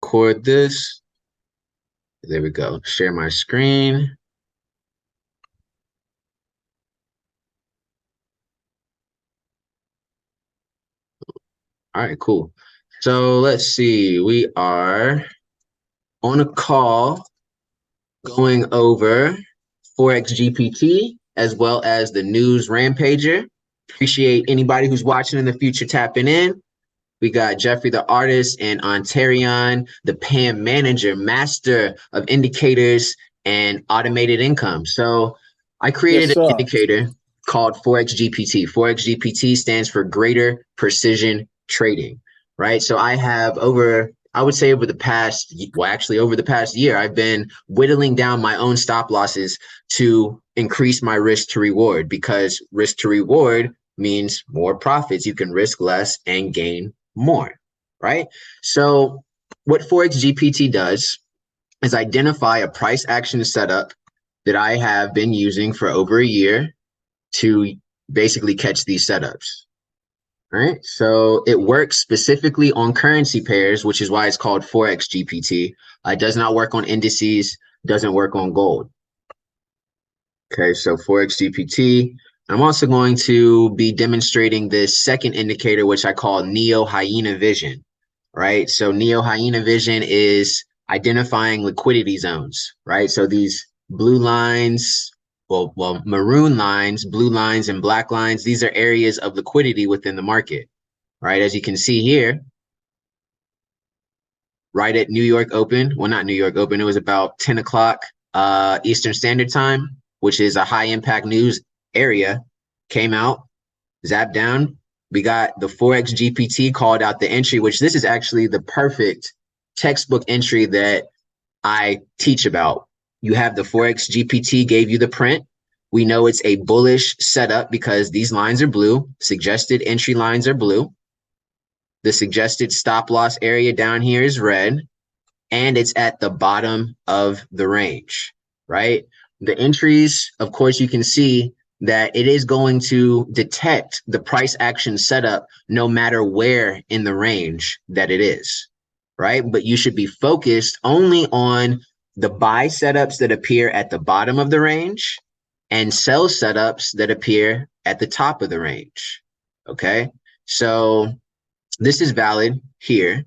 record this. There we go. Share my screen. All right, cool. So let's see. We are on a call going over ForexGPT as well as the news rampager. Appreciate anybody who's watching in the future tapping in. We got Jeffrey the artist and Ontarian, the PAM manager, master of indicators and automated income. So I created an indicator called ForexGPT. ForexGPT stands for Greater Precision Trading, right? So I have over the past year, I've been whittling down my own stop losses to increase my risk to reward, because risk to reward means more profits. You can risk less and gain more, right? So what ForexGPT does is identify a price action setup that I have been using for over a year to basically catch these setups. All right, so it works specifically on currency pairs, which is why it's called ForexGPT. It does not work on indices, doesn't work on gold. Okay, so ForexGPT. I'm also going to be demonstrating this second indicator, which I call Hyena Vision, right? So Hyena Vision is identifying liquidity zones, right? So these blue lines, maroon lines, blue lines, and black lines, these are areas of liquidity within the market, right? As you can see here, right at New York Open, well, not New York Open, it was about 10 o'clock Eastern Standard Time, which is a high impact news area, came out, zapped down. We got the ForexGPT called out the entry, which this is actually the perfect textbook entry that I teach about. You have the ForexGPT gave you the print. We know it's a bullish setup because these lines are blue. Suggested entry lines are blue. The suggested stop loss area down here is red, and it's at the bottom of the range, right? The entries, of course, you can see that it is going to detect the price action setup no matter where in the range that it is, right? But you should be focused only on the buy setups that appear at the bottom of the range and sell setups that appear at the top of the range, okay? So this is valid here.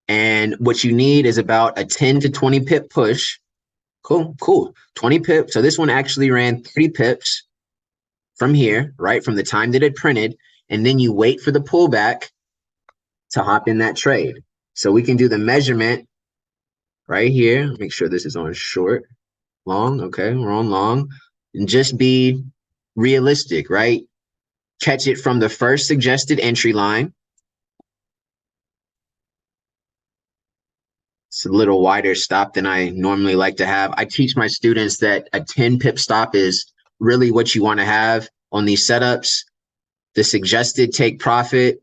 And what you need is about a 10 to 20 pip push. Cool. 20 pips. So this one actually ran 30 pips from here, right? From the time that it printed. And then you wait for the pullback to hop in that trade. So we can do the measurement right here. Make sure this is on short, long. Okay, we're on long. And just be realistic, right? Catch it from the first suggested entry line. It's a little wider stop than I normally like to have. I teach my students that a 10 pip stop is really what you want to have on these setups. The suggested take profit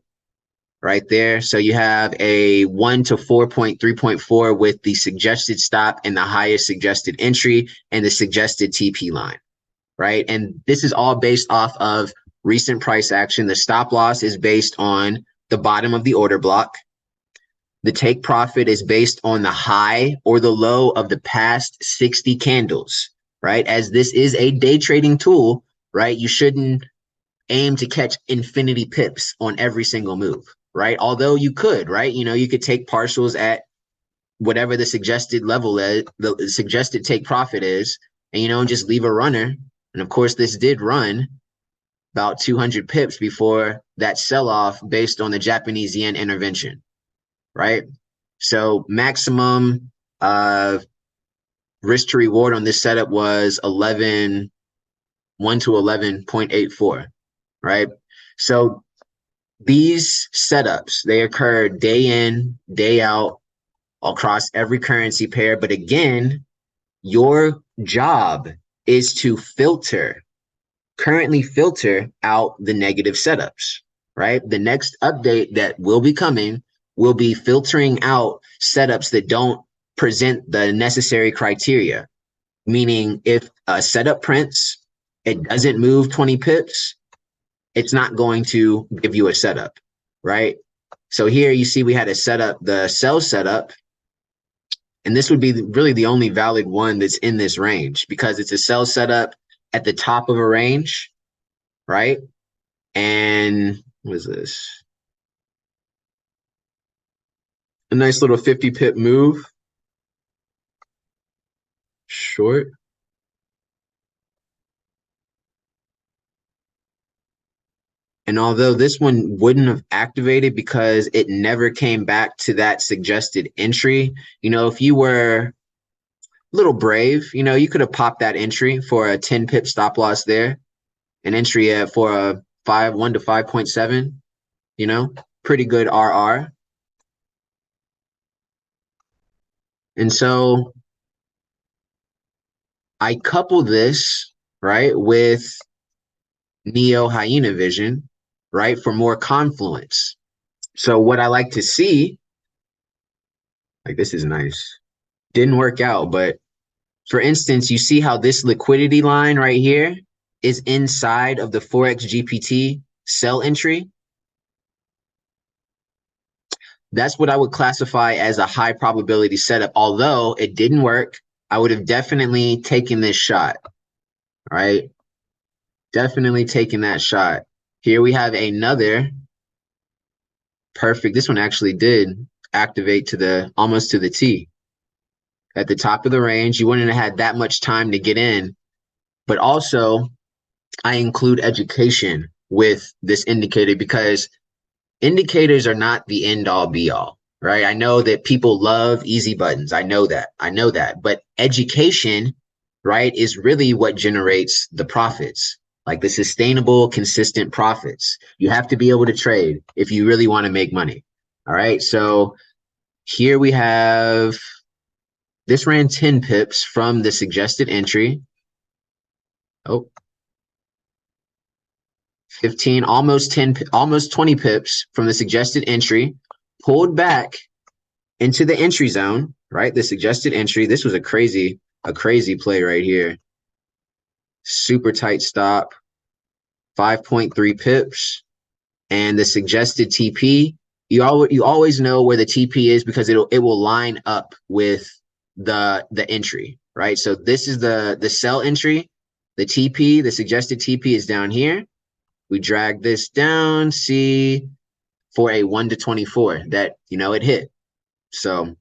right there. So you have a 1 to 4.3.4 with the suggested stop and the highest suggested entry and the suggested TP line, right? And this is all based off of recent price action. The stop loss is based on the bottom of the order block. The take profit is based on the high or the low of the past 60 candles, right? As this is a day trading tool, right? You shouldn't aim to catch infinity pips on every single move, right? Although you could, right? You know, you could take partials at whatever the suggested level is, the suggested take profit is, and, you know, just leave a runner. And of course, this did run about 200 pips before that sell-off based on the Japanese yen intervention. Right? So maximum risk to reward on this setup was 1 to 11.84, right? So these setups, they occur day in, day out across every currency pair. But again, your job is to currently filter out the negative setups, right? The next update that will be coming will be filtering out setups that don't present the necessary criteria. Meaning if a setup prints, it doesn't move 20 pips, it's not going to give you a setup, right? So here you see we had a setup, the sell setup, And this would be really the only valid one that's in this range because it's a sell setup at the top of a range, right? And what is this? A nice little 50 pip move, short. And although this one wouldn't have activated because it never came back to that suggested entry, you know, if you were a little brave, you know, you could have popped that entry for a 10 pip stop loss there, an entry for a 1 to 5.7, you know, pretty good RR. And so I couple this, right, with Hyena Vision, right, for more confluence. So what I like to see, like this is nice. Didn't work out, but for instance, you see how this liquidity line right here is inside of the ForexGPT sell entry. That's what I would classify as a high probability setup. Although it didn't work, I would have definitely taken this shot, right? Definitely taken that shot. Here we have another perfect. This one actually did activate to the almost to the T at the top of the range. You wouldn't have had that much time to get in, but also I include education with this indicator because indicators are not the end all be all, right? I know that people love easy buttons. I know that. But education, right, is really what generates the profits, like the sustainable, consistent profits. You have to be able to trade if you really want to make money. All right. So here we have this ran 10 pips from the suggested entry. Oh, 15, almost 10, almost 20 pips from the suggested entry, pulled back into the entry zone, right? The suggested entry. This was a crazy play right here. Super tight stop, 5.3 pips. And the suggested TP, you always know where the TP is because it will line up with the entry, right? So this is the sell entry. The TP, the suggested TP is down here. We drag this down, see, for a 1 to 24 that, you know, it hit. So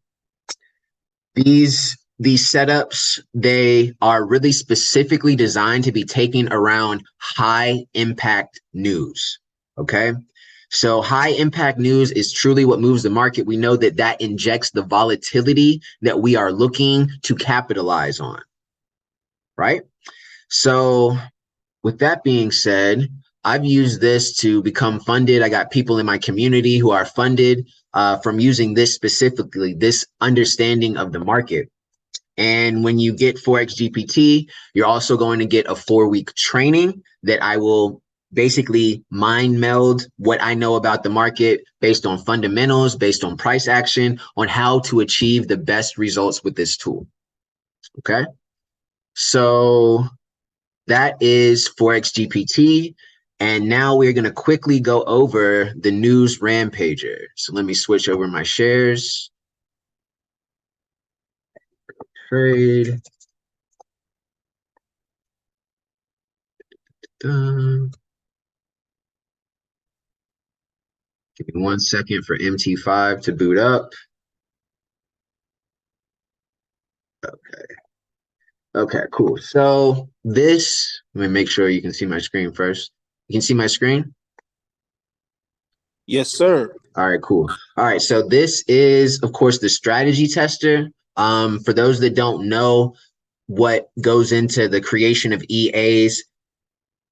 these setups, they are really specifically designed to be taken around high impact news. Okay. So high impact news is truly what moves the market. We know that that injects the volatility that we are looking to capitalize on. Right. So with that being said, I've used this to become funded. I got people in my community who are funded from using this specifically, this understanding of the market. And when you get Forex GPT, you're also going to get a 4-week training that I will basically mind meld what I know about the market based on fundamentals, based on price action, on how to achieve the best results with this tool. Okay. So that is Forex GPT. And now we're going to quickly go over the news rampager. So let me switch over my shares. Trade. Done. Give me 1 second for MT5 to boot up. Okay. Okay, cool. So this, let me make sure you can see my screen first. You can see my screen? Yes, sir. All right, cool. All right, so this is, of course, the strategy tester. For those that don't know what goes into the creation of EAs,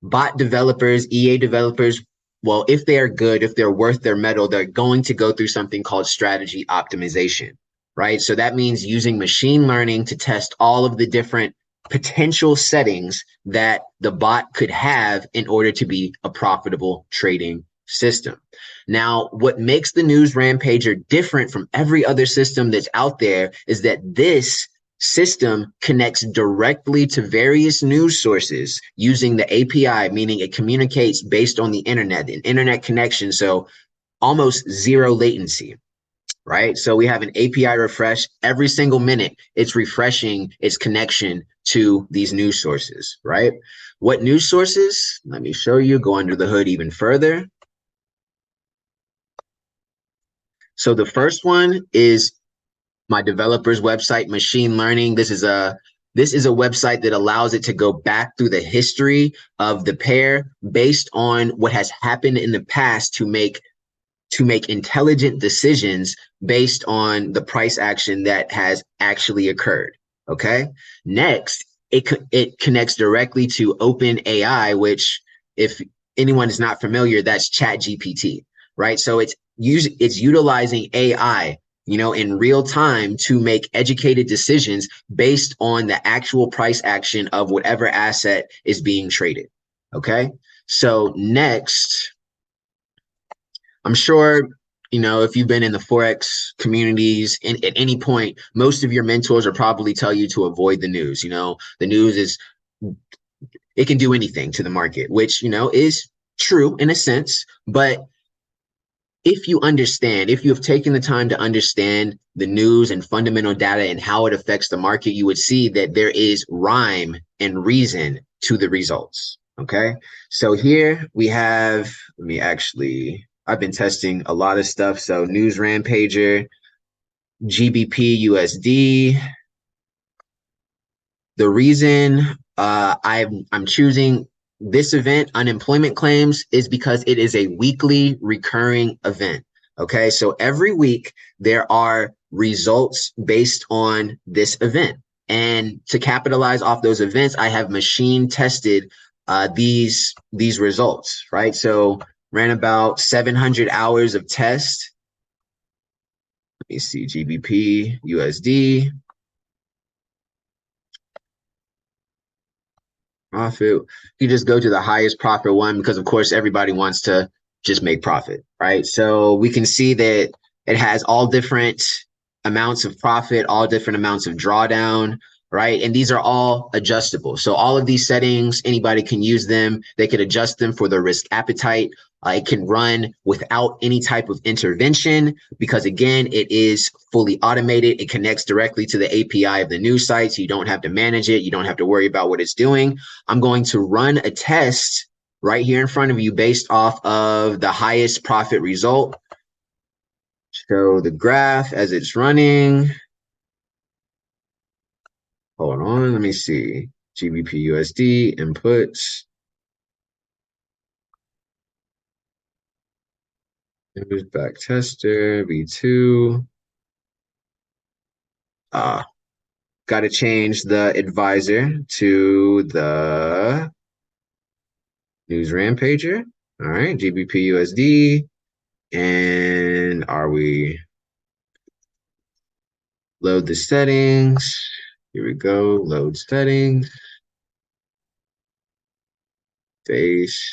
bot developers, EA developers, well, if they are good, if they're worth their metal, they're going to go through something called strategy optimization, right? So that means using machine learning to test all of the different potential settings that the bot could have in order to be a profitable trading system. Now, what makes the News Rampager different from every other system that's out there is that this system connects directly to various news sources using the API, meaning it communicates based on the internet, an internet connection, so almost zero latency. right? So we have an API refresh every single minute. It's refreshing its connection to these news sources, right? What news sources? Let me show you, go under the hood even further. So the first one is my developer's website, machine learning. This is a website that allows it to go back through the history of the pair based on what has happened in the past to make intelligent decisions based on the price action that has actually occurred. Okay. Next, it connects directly to OpenAI, which, if anyone is not familiar, that's Chat GPT, right? So it's utilizing AI, in real time to make educated decisions based on the actual price action of whatever asset is being traded. Okay. So next, I'm sure, if you've been in the Forex communities at any point, most of your mentors will probably tell you to avoid the news. The news it can do anything to the market, which, is true in a sense. But if you have taken the time to understand the news and fundamental data and how it affects the market, you would see that there is rhyme and reason to the results. Okay. So here we have, I've been testing a lot of stuff. So News Rampager, GBP USD. The reason I'm choosing this event, unemployment claims, is because it is a weekly recurring event. Okay, so every week there are results based on this event. And to capitalize off those events, I have machine tested these results, right? So ran about 700 hours of test. Let me see, GBP, USD. Profit. You just go to the highest profit one because, of course, everybody wants to just make profit, right? So we can see that it has all different amounts of profit, all different amounts of drawdown, right? And these are all adjustable. So all of these settings, anybody can use them. They could adjust them for their risk appetite. It can run without any type of intervention because, again, it is fully automated. It connects directly to the API of the news site, so you don't have to manage it. You don't have to worry about what it's doing. I'm going to run a test right here in front of you based off of the highest profit result. Show the graph as it's running. Hold on, let me see. GBP USD inputs. There's back tester, V2. Got to change the advisor to the News Rampager. All right, GBP USD. And are we load the settings? Here we go, load settings. Base.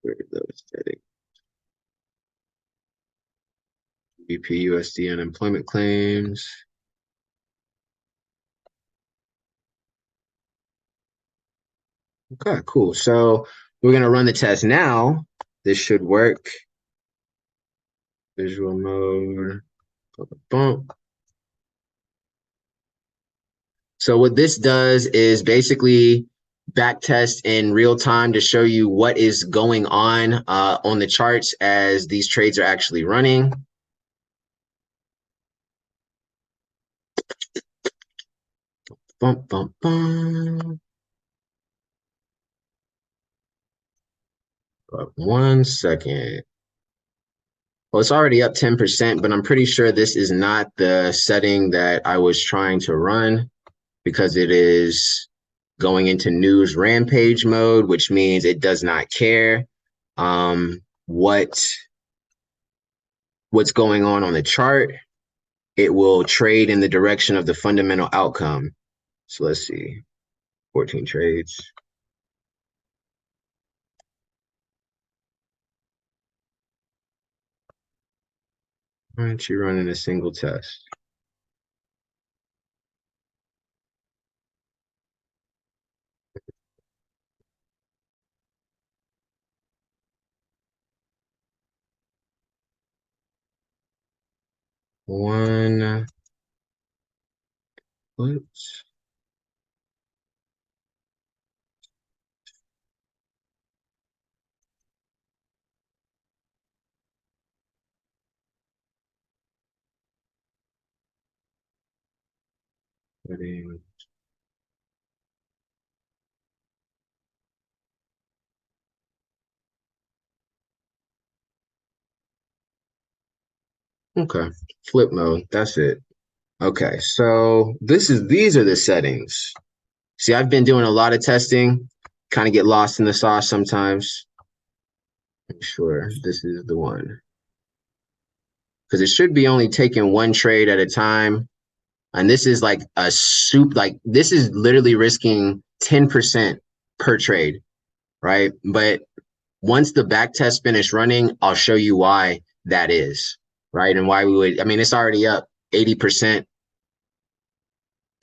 Where are those settings? GBP USD unemployment claims. Okay, cool. So we're going to run the test now. This should work. Visual mode. Bump. So what this does is basically back test in real time to show you what is going on the charts as these trades are actually running. Bump, bump, bump. 1 second. Well, it's already up 10%, but I'm pretty sure this is not the setting that I was trying to run because it is going into news rampage mode, which means it does not care what's going on the chart. It will trade in the direction of the fundamental outcome. So let's see, 14 trades. Why aren't you running a single test? one put. Okay, flip mode, that's it. Okay, so these are the settings. See, I've been doing a lot of testing, kind of get lost in the sauce sometimes. Make sure this is the one. Because it should be only taking one trade at a time. And this is like this is literally risking 10% per trade, right? But once the back test finish running, I'll show you why that is, right? And why we would, I mean, it's already up 80%,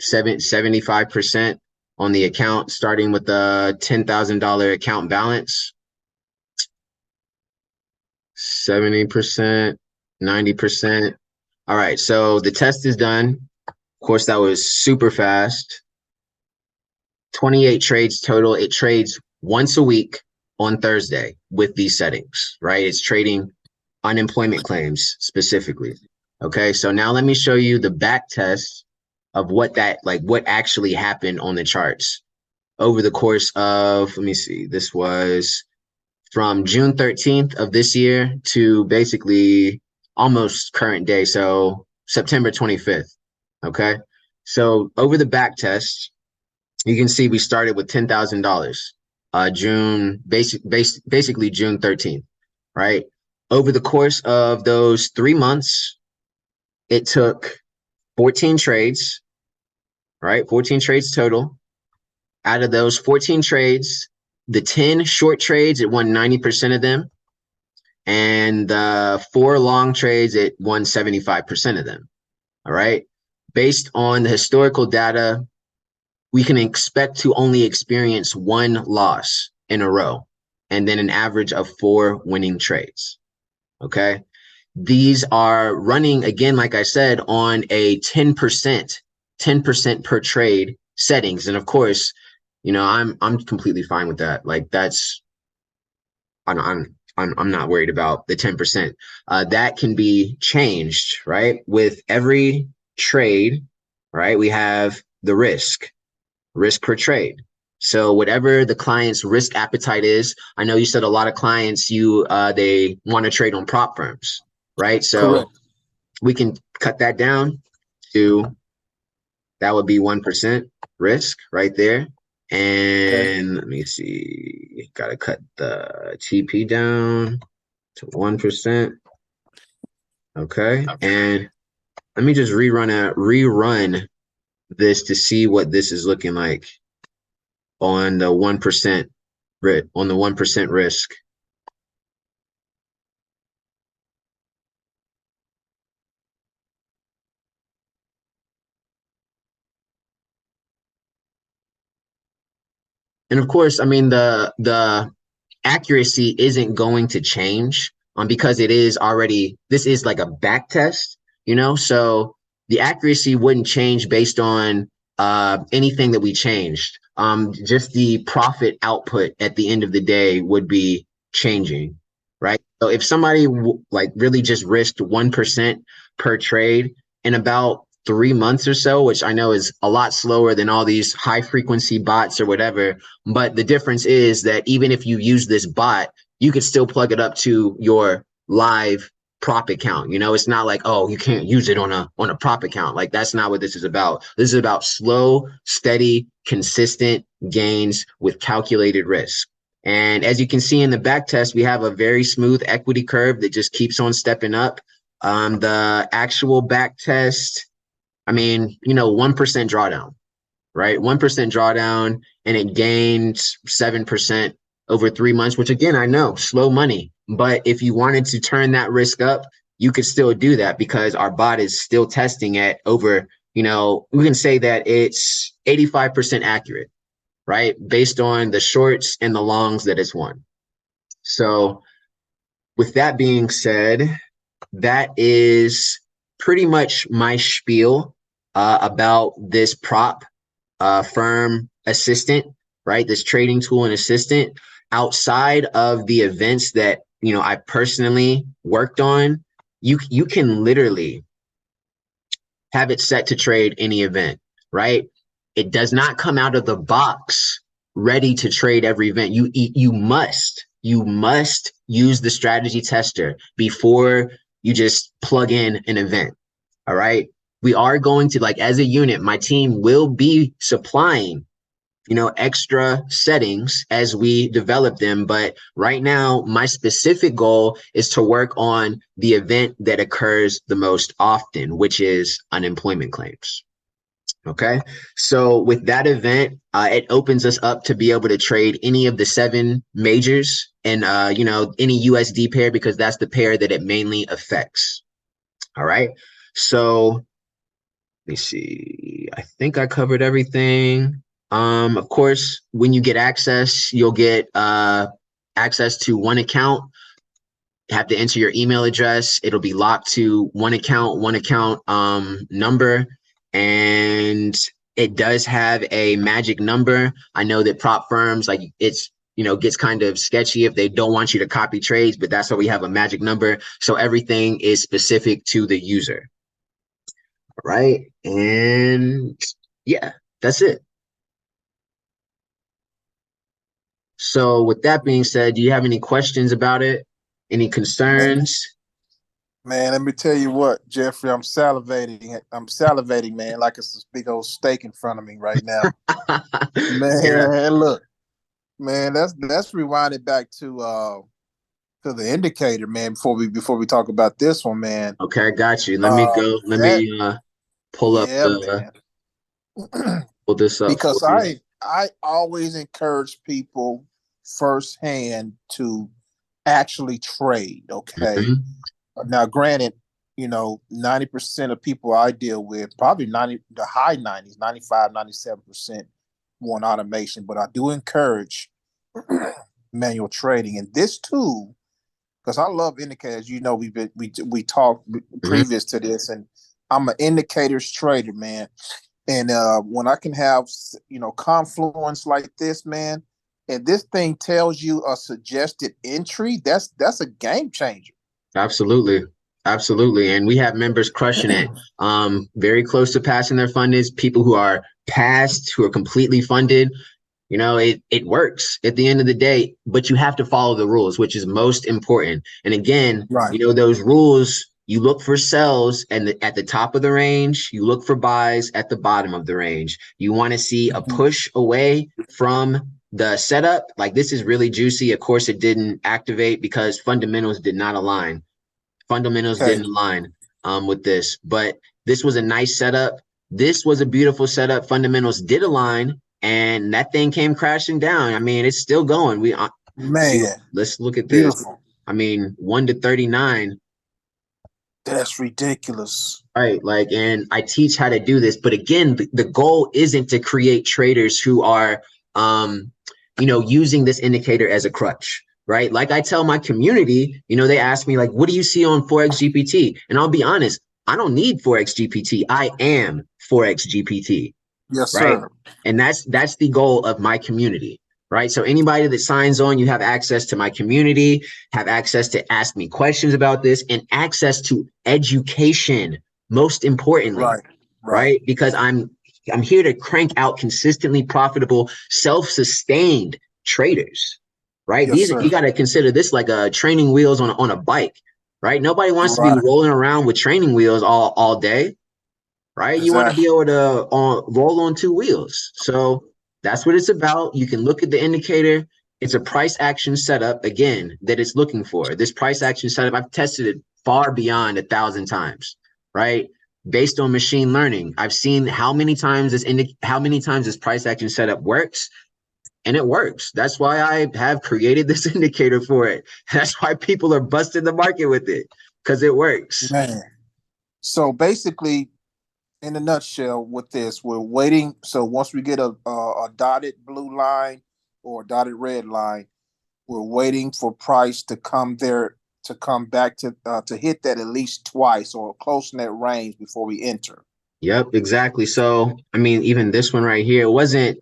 75% on the account, starting with the $10,000 account balance, 70%, 90%. All right, so the test is done. Of course, that was super fast. 28 trades total. It trades once a week on Thursday with these settings, right? It's trading unemployment claims specifically. Okay, so now let me show you the back test of what actually happened on the charts over the course of, let me see, this was from June 13th of this year to basically almost current day, so September 25th. Okay, so over the back test, you can see we started with $10,000, basically June 13th, right? Over the course of those 3 months, it took 14 trades, right? 14 trades total. Out of those 14 trades, the 10 short trades, it won 90% of them. And the 4 long trades, it won 75% of them. All right. Based on the historical data, we can expect to only experience 1 loss in a row and then an average of 4 winning trades. Okay. These are running, again, like I said, on a 10% per trade settings. And of course, you know, I'm completely fine with that. Like I'm not worried about the 10%. That can be changed, right? With every trade, right? We have the risk per trade. So whatever the client's risk appetite is, I know you said a lot of clients, they want to trade on prop firms, right? So Correct. we can cut that down to, that would be 1% risk right there. And let me see, got to cut the TP down to 1%. Okay. And let me just rerun this to see what this is looking like on the 1% risk. And of course, I mean the accuracy isn't going to change because this is like a back test, you know, so the accuracy wouldn't change based on anything that we changed. Just the profit output at the end of the day would be changing, right? So if somebody like really just risked 1% per trade in about 3 months or so, which I know is a lot slower than all these high frequency bots or whatever, but the difference is that even if you use this bot, you could still plug it up to your live prop account. You know, it's not like, oh, you can't use it on a prop account. Like that's not what this is about. This is about slow, steady, consistent gains with calculated risk. And as you can see in the back test, we have a very smooth equity curve that just keeps on stepping up. The actual back test, I mean, you know, 1% drawdown, right? 1% drawdown, and it gained 7% over 3 months, which again, I know, slow money. But if you wanted to turn that risk up, you could still do that because our bot is still testing at over, you know, we can say that it's 85% accurate, right? Based on the shorts and the longs that it's won. So with that being said, that is pretty much my spiel about this prop firm assistant, right? This trading tool and assistant. Outside of the events that I personally worked on, you can literally have it set to trade any event, right? It does not come out of the box ready to trade every event. You must use the strategy tester before you just plug in an event. All right. We are going to, like, as a unit, my team will be supplying extra settings as we develop them. But right now, my specific goal is to work on the event that occurs the most often, which is unemployment claims. Okay. So with that event, it opens us up to be able to trade any of the 7 majors and, any USD pair, because that's the pair that it mainly affects. All right. So let me see. I think I covered everything. Of course, when you get access, you'll get access to one account. You have to enter your email address. It'll be locked to one account number, and it does have a magic number. I know that prop firms, like, it's gets kind of sketchy if they don't want you to copy trades, but that's why we have a magic number. So everything is specific to the user. All right, and yeah, that's it. So with that being said, do you have any questions about it? Any concerns? Man, let me tell you what, Jeffrey, I'm salivating. I'm salivating, man, like it's this big old steak in front of me right now. Yeah. Man, look, man, let's rewind it back to the indicator, man, before we talk about this one, man. Okay, I got you. Let me go. Let That me pull up yeah, the man. pull this up for Because you. I always encourage people firsthand to actually trade, okay? Mhm. Now, granted, 90% of people I deal with, probably the high 90s, 95, 97% want automation, but I do encourage manual trading. And this tool, because I love indicators, we talked Mhm. previous to this, and I'm an indicators trader, man. And when I can have confluence like this, man, and this thing tells you a suggested entry, that's a game changer. Absolutely. Absolutely. And we have members crushing it. Very close to passing their fundings, people who are passed, who are completely funded. It works at the end of the day, but you have to follow the rules, which is most important. And again, Right. those rules, you look for sells and at the top of the range, you look for buys at the bottom of the range. You want to see a Mhm. push away from the setup. Like, this is really juicy. Of course, it didn't activate because fundamentals did not align. Fundamentals Okay. didn't align with this, but this was a nice setup. This was a beautiful setup. Fundamentals did align, and that thing came crashing down. I mean, it's still going. Man, Let's look at this. beautiful. I mean, 1 to 39. That's ridiculous. Right, like, and I teach how to do this, but again, the goal isn't to create traders who are, using this indicator as a crutch, right? Like, I tell my community, they ask me, like, what do you see on Forex GPT? And I'll be honest, I don't need Forex GPT. I am Forex GPT, Yes, right? sir. And that's the goal of my community, right? So anybody that signs on, you have access to my community, have access to ask me questions about this, and access to education, most importantly, Right. Right. right? Because I'm here to crank out consistently profitable, self-sustained traders, right? Yes, These, you sir. got to consider this like a training wheels on a bike, right? Nobody wants to be Right. rolling around with training wheels all day, right? You want to be Exactly. able to roll on 2 wheels. So that's what it's about. You can look at the indicator. It's a price action setup, again, that it's looking for. This price action setup, I've tested it far beyond 1,000 times, right? Based on machine learning, I've seen how many times this price action setup works, and it works. That's why I have created this indicator for it. That's why people are busting the market with it, because it works. Man. So basically, in a nutshell, with this, we're waiting. So once we get a dotted blue line or a dotted red line, we're waiting for price to come there to come back to hit that at least twice or close in that range before we enter. Yep, exactly. So, I mean, even this one right here, it wasn't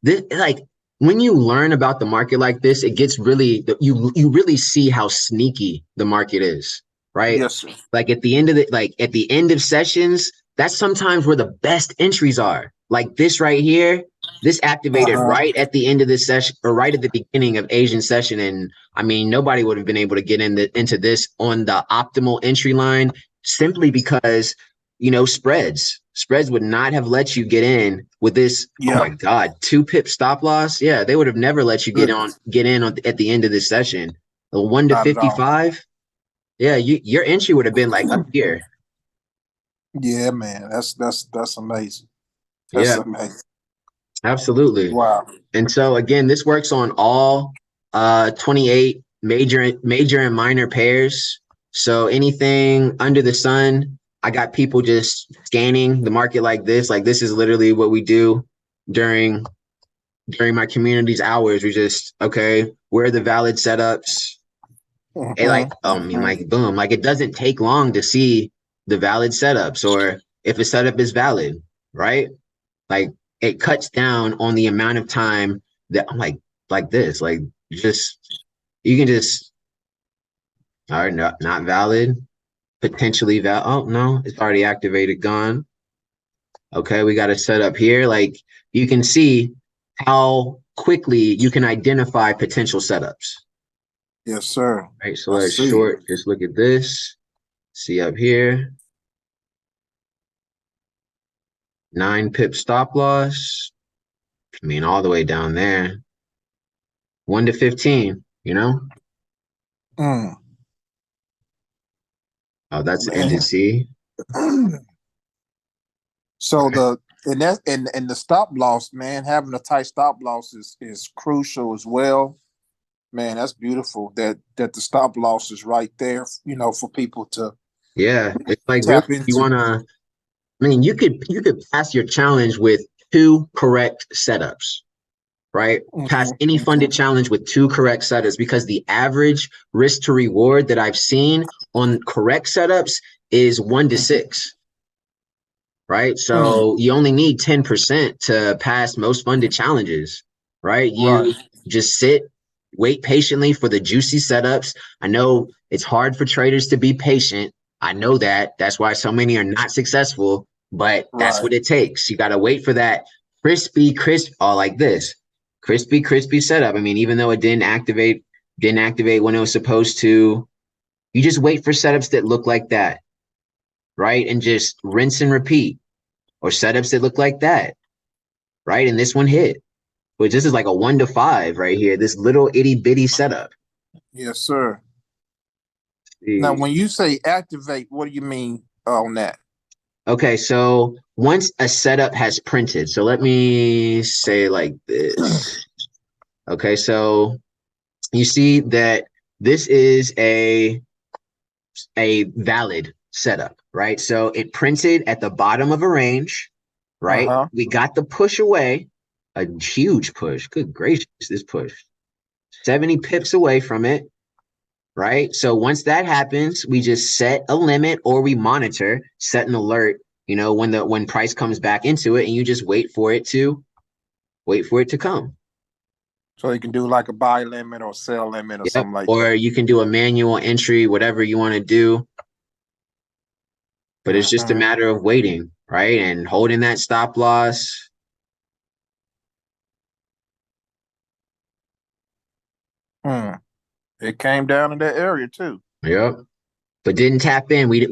this like when you learn about the market like this, it gets really you really see how sneaky the market is, right? Yes, sir. Like at the end of sessions, that's sometimes where the best entries are. Like this right here, this activated Uh-huh. right at the end of this session or right at the beginning of Asian session. And I mean, nobody would have been able to get into this on the optimal entry line simply because spreads would not have let you get in with this. Oh Yeah. my God, 2 pip stop loss. Yeah, they would have never let you Goodness. get in at the end of this session. A 1 to Not at all. 55. Yeah, your entry would have been like up here. Yeah, man. That's amazing. That's Yeah, amazing. absolutely. Wow. And so again, this works on all 28 major and minor pairs. So anything under the sun, I got people just scanning the market like this. Like this is literally what we do during my community's hours. We just, okay, where are the valid setups? Hey, like, I mean, like, boom, like it doesn't take long to see the valid setups or if a setup is valid, right? Like it cuts down on the amount of time that I'm like this, like just you can just all right, not valid, potentially valid. Oh no, it's already activated, gone. Okay, we got a setup here. Like you can see how quickly you can identify potential setups. Yes, sir. Right, so I let's see. short. Just look at this. See up here, 9 pip stop loss. I mean, all the way down there, 1 to 15. Mm. Oh, that's the Man. NDC. So the stop loss, man, having a tight stop loss is crucial as well. Man, that's beautiful that the stop loss is right there, for people to Yeah, it's like really tap you into. wanna. I mean, you could pass your challenge with 2 correct setups, right? Pass any funded challenge with 2 correct setups because the average risk to reward that I've seen on correct setups is 1 to 6, right? Mm. So you only need 10% to pass most funded challenges, right? Right, You just sit, wait patiently for the juicy setups. I know it's hard for traders to be patient. I know that. That's why so many are not successful, but that's right. what it takes. You got to wait for that crisp, oh, like this, crispy setup. I mean, even though it didn't activate when it was supposed to, you just wait for setups that look like that, right? And just rinse and repeat or setups that look like that, right? And this one hit, which this is like a 1 to 5 right here. This little itty bitty setup. Yes, sir. Now, See. when you say activate, what do you mean on that? Okay, so once a setup has printed, so let me say like this. Okay, so you see that this is a valid setup, right? So it printed at the bottom of a range, right? Uh-huh. We got the push away, a huge push. Good gracious, this push. 70 pips away from it, right? So once that happens, we just set a limit or we monitor, set an alert, when price comes back into it and you just wait for it to come. So you can do like a buy limit or sell limit or Yep. something like that. Or you can do a manual entry, whatever you want to do, but it's just a Mm-hmm. matter of waiting, right? And holding that stop loss. Mm. It came down in that area too. Yep. But didn't tap in. We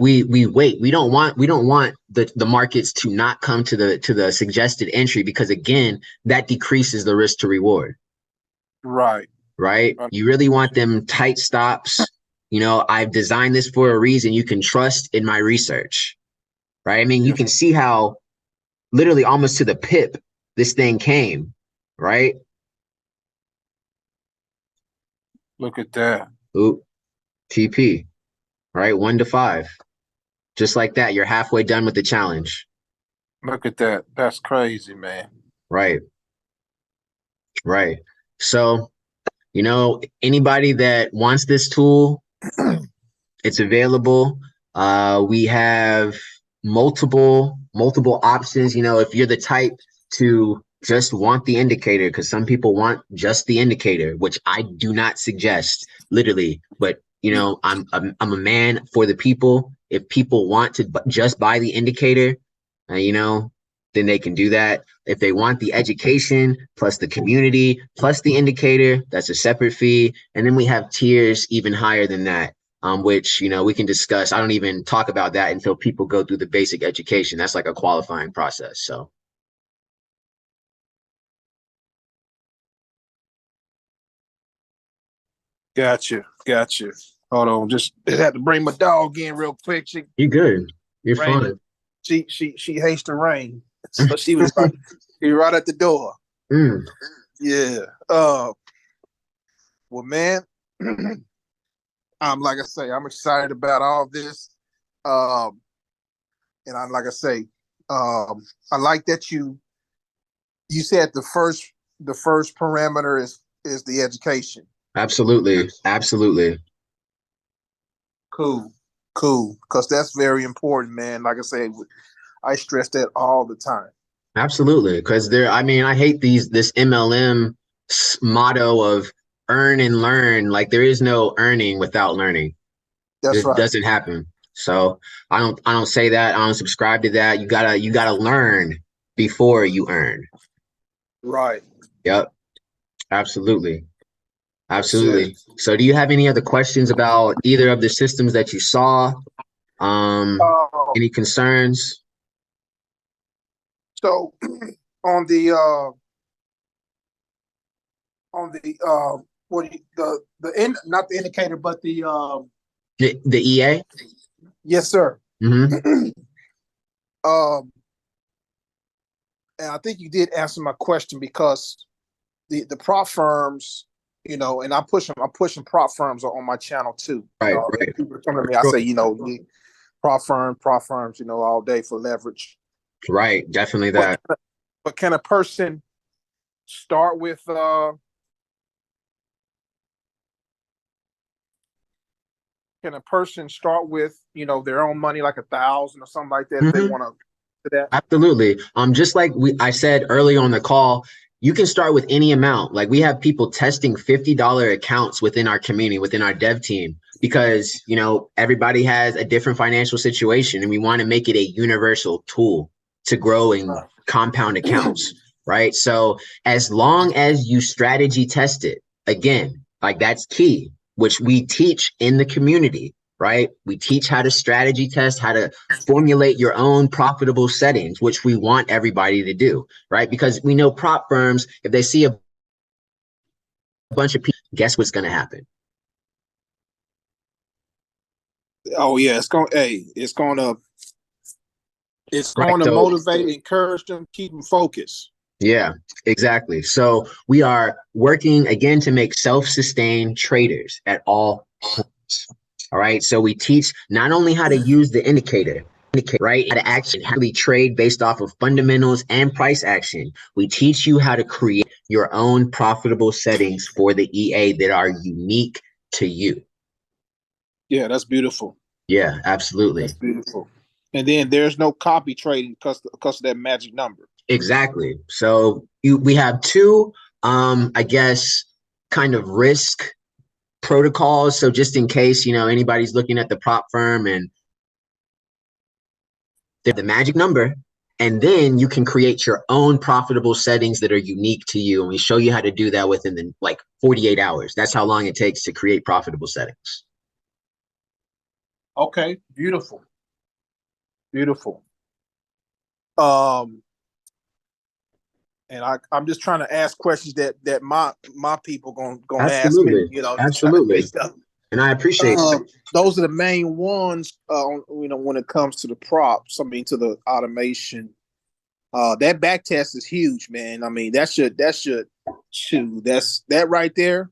wait. We don't want the markets to not come to the suggested entry because again, that decreases the risk to reward, Right. right? You really want them tight stops. I've designed this for a reason. You can trust in my research, right? I mean, you Yes. can see how literally almost to the pip this thing came, right? Look at that. Oop, TP, right? 1 to 5. Just like that, you're halfway done with the challenge. Look at that. That's crazy, man. Right, right. So, anybody that wants this tool, It's available. We have multiple options. You know, if you're the type to just want the indicator, because some people want just the indicator, which I do not suggest, literally. But you know, I'm a man for the people. If people want to just buy the indicator, you know, then they can do that. If they want the education plus the community plus the indicator, that's a separate fee. And then we have tiers even higher than that, which, you know, we can discuss. I don't even talk about that until people go through the basic education. That's like a qualifying process. So Gotcha. Gotcha. Hold on. Just had to bring my dog in real quick. She you're good. You're raining. fine. She hates the rain. So she was right at the door. Mm, Yeah. Well, man, like I say, I'm excited about all this. Um, and like I say, I like that you said the first parameter is the education. absolutely. Absolutely. Cool, cool, because that's very important, man. Like I say, I stress that all the time. Absolutely. Because I mean, I hate this MLM motto of earn and learn. Like there is no earning without learning. That's It right. doesn't happen. So I don't say that. I don't subscribe to that. You gotta learn before you earn. Right. Yep. Absolutely. That's it. Absolutely. So do you have any other questions about either of the systems that you saw? Um, Um, any concerns? so on the what do you, not the indicator, but the The EA? yes, sir. Mm-hmm. um, and I think you did answer my question because the prop firms, and I'm pushing prop firms on my channel too. Right, If right. people come to For me, I sure. say, the prop firms, all day for leverage. Right, definitely But that. but can a person start with their own money, like 1,000 or something like that, if they Mhm. want to do that? Absolutely. Just like I said early on the call, you can start with any amount. Like we have people testing $50 accounts within our community, within our dev team, because you know everybody has a different financial situation, and we want to make it a universal tool to grow and compound accounts, right? So as long as you strategy test it, again, like that's key, which we teach in the community, right? We teach how to strategy test, how to formulate your own profitable settings, which we want everybody to do, right? Because we know prop firms, if they see a bunch of people, guess what's going to happen? Oh yeah, it's Right. going to So, motivate, encourage them, keep them focused. yeah, exactly. So we are working again to make self-sustained traders at all points. All right. So we teach not only how to use the indicator, right? How to actually trade based off of fundamentals and price action. We teach you how to create your own profitable settings for the EA that are unique to you. Yeah, that's beautiful. Yeah, That's absolutely. beautiful. And then there's no copy trading because of that magic number. Exactly. So we have two, I guess, kind of risk protocols. So just in case, you know, anybody's looking at the prop firm and the magic number, and then you can create your own profitable settings that are unique to you. And we show you how to do that within the like 48 hours. That's how long it takes to create profitable settings. Okay, beautiful, beautiful. Um, and I'm just trying to ask questions that my people gonna ask me. Absolutely. Just trying to Absolutely. figure out. And I appreciate that. Those are the main ones. When it comes to the props, I mean, to the automation. That back test is huge, man. I mean, that right there.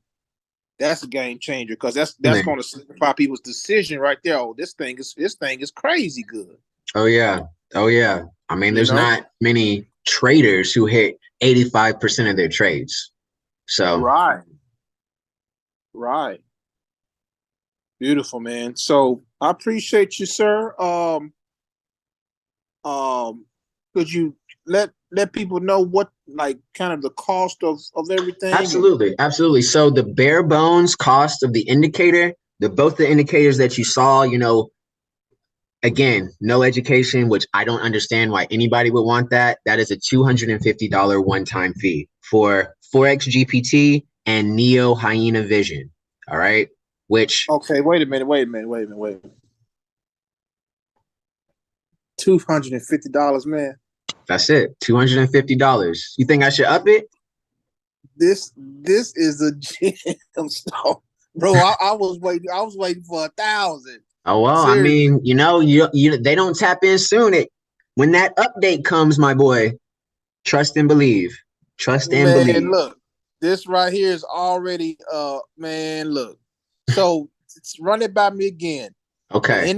That's a game changer because that's going to simplify people's decision right there. Oh, this thing is crazy good. Oh yeah. Oh yeah. I mean, You there's know, not many traders who hit 85% of their trades. So right, right. Beautiful, man. So I appreciate you, sir. Could you let people know what like kind of the cost of everything and Absolutely, absolutely. So the bare bones cost of the indicator, both the indicators that you saw, again, no education, which I don't understand why anybody would want that. That is a $250 one-time fee for Forex GPT and Neo Hyena Vision. All right. Which okay, wait a minute. $250, man. that's it. $250. You think I should up it? This is a gem stone. Bro, I was waiting for 1,000. Oh well, I Seriously. mean, you they don't tap in soon. When that update comes, my boy, trust and believe. Trust and Man, believe. look, this right here is already man, look. So run it by me again. Okay. The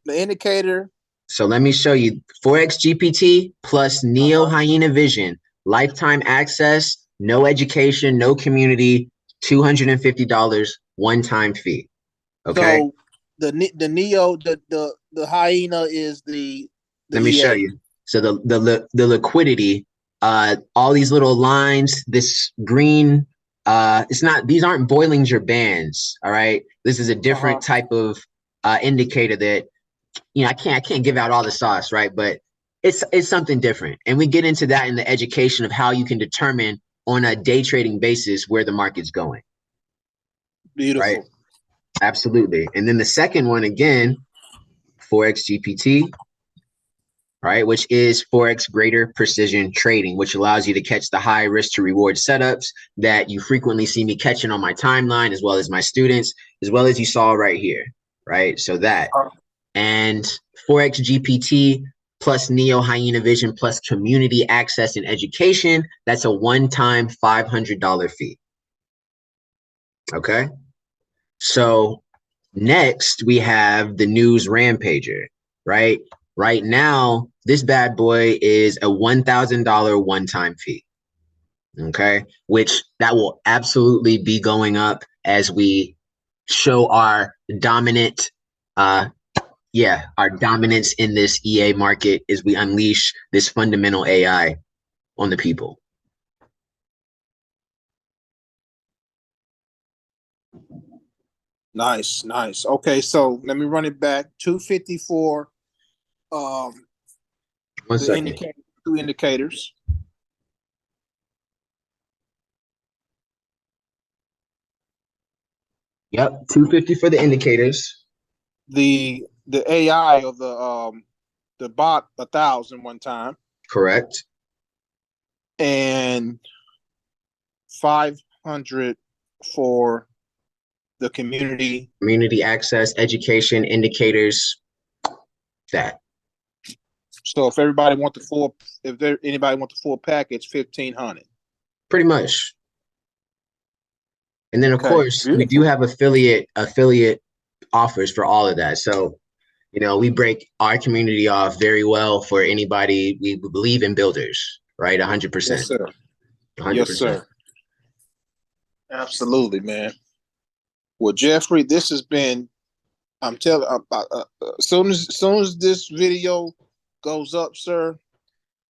indicator. So let me show you Forex GPT plus Neo Uh-huh. Hyena Vision, lifetime access, no education, no community, $250 one-time fee. Okay. So the Neo, the hyena is the Let me show EA. you. So the liquidity, all these little lines, this green, it's not, these aren't Bollinger Bands. All right. This is a Uh-huh. different type of indicator that, I can't give out all the sauce, right? But it's something different. And we get into that in the education of how you can determine on a day trading basis where the market's going, right? Beautiful. Absolutely. And then the second one again, Forex GPT, right? Which is Forex greater precision trading, which allows you to catch the high risk to reward setups that you frequently see me catching on my timeline, as well as my students, as well as you saw right here, right? So that. And Forex GPT plus Neo Hyena Vision plus community access and education, that's a one-time $500 fee. Okay. So next we have the news rampager, right? Right now, this bad boy is a $1,000 one-time fee. Okay. Which that will absolutely be going up as we show our dominant our dominance in this EA market as we unleash this fundamental AI on the people. Nice, nice. Okay, so let me run it back. 254 um One the second. indicator two indicators. Yep, 250 for the indicators. The AI of the bot 1,000 one time Correct. and 500 for the community. Community access, education, indicators, that. So if everybody want the full, if there anybody want the full package, 1,500. Pretty much. And then of Okay, course we do beautiful. have affiliate offers for all of that. So, we break our community off very well for anybody. We believe in builders, right? Yes, 100%. sir. Yes, 100%. sir. Absolutely, man. Well, Jeffrey, this has been. I'm telling. As soon as this video goes up, sir,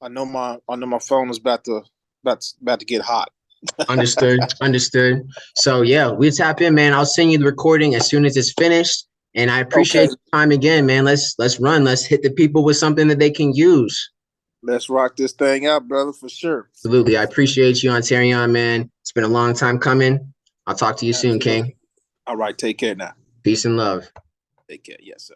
I know my phone is about to get hot. Understood. Understood. So yeah, we tap in, man. I'll send you the recording as soon as it's finished. And I Okay, appreciate your time again, man. Let's run. Let's hit the people with something that they can use. let's rock this thing out, brother, for sure. Absolutely. I appreciate you, Ontarian, man. It's been a long time coming. I'll talk to you soon, Absolutely. King. All right, take care now. Peace and love. Take care. Yes, sir.